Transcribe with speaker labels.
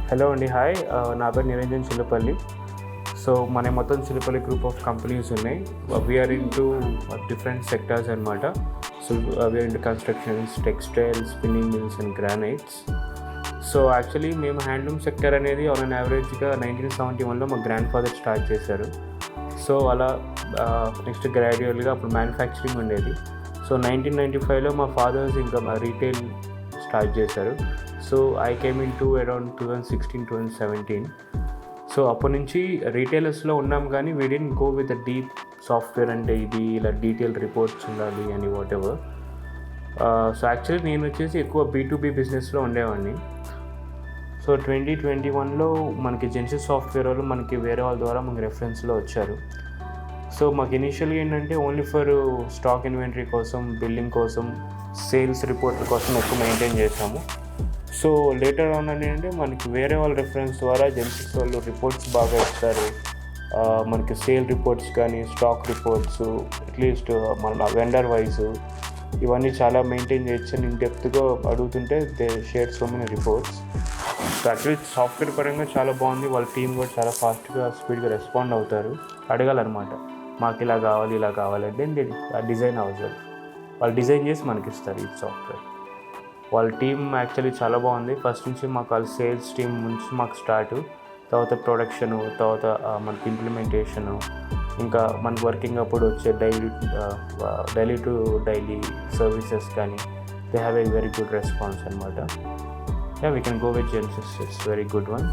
Speaker 1: Hello అండి, hi. నా పేరు నిరంజన్ చిల్లపల్లి. సో మన మొత్తం చిల్లపల్లి గ్రూప్ ఆఫ్ కంపెనీస్ ఉన్నాయి. We are into different sectors అనమాట. So we are into constructions, textiles, spinning mills and granites. So actually మేము హ్యాండ్లూమ్ సెక్టర్ అనేది ఆన్ అన్ యావరేజ్గా 1971లో మా గ్రాండ్ ఫాదర్ స్టార్ట్ చేశారు. సో అలా నెక్స్ట్ గ్రాడ్యువల్గా అప్పుడు మ్యానుఫ్యాక్చరింగ్ ఉండేది. సో 1995లో మా ఫాదర్స్ ఇంకా మా రీటైల్ స్టార్ట్ చేశారు. So I came in to around 2016-2017. So అప్పటి నుంచి రీటైలర్స్లో ఉన్నాం, కానీ we didn't go with the deep software అంటే ఇది ఇలా డీటెయిల్ రిపోర్ట్స్ ఉండాలి అని వాట్ ఎవర్. సో యాక్చువల్లీ నేను వచ్చేసి ఎక్కువ B2B బిజినెస్లో ఉండేవాడిని. సో 2021లో మనకి జెన్సిస్ సాఫ్ట్వేర్ వాళ్ళు మనకి వేరే వాళ్ళ ద్వారా మనకి రెఫరెన్స్లో వచ్చారు. సో మాకు ఇనీషియల్గా ఏంటంటే ఓన్లీ ఫర్ స్టాక్ ఇన్వెంటరీ కోసం, బిల్లింగ్ కోసం, సేల్స్ రిపోర్ట్ కోసం ఎక్కువ మెయింటైన్ చేసాము. సో లేటర్ ఆన్ ఏంటంటే మనకి వేరే వాళ్ళ రెఫరెన్స్ ద్వారా జెన్సిస్ వాళ్ళు రిపోర్ట్స్ బాగా ఇస్తారు. మనకి సేల్ రిపోర్ట్స్ కానీ, స్టాక్ రిపోర్ట్స్, అట్లీస్ట్ మన వెండర్ వైజ్ ఇవన్నీ చాలా మెయింటైన్ చేయొచ్చు అని డెప్త్గా అడుగుతుంటే they share so many reports. So actually software పరంగా చాలా బాగుంది. వాళ్ళ టీం కూడా చాలా ఫాస్ట్గా, స్పీడ్గా రెస్పాండ్ అవుతారు. అడగాలన్నమాట, మాకు ఇలా కావాలి ఇలా కావాలంటే డిజైన్ అవసరం. వాళ్ళు డిజైన్ చేసి మనకి ఇస్తారు ఈ సాఫ్ట్వేర్. వాళ్ళ టీం యాక్చువల్లీ చాలా బాగుంది. ఫస్ట్ నుంచి మాకు వాళ్ళ సేల్స్ టీం నుంచి మాకు స్టార్ట్, తర్వాత ప్రొడక్షను, తర్వాత మనకి ఇంప్లిమెంటేషను, ఇంకా మనకి వర్కింగ్ అప్పుడు వచ్చే డైలీ టు డైలీ సర్వీసెస్ కానీ they have a very good response అనమాట. Yeah, we can go with Genesis. It's a very good one.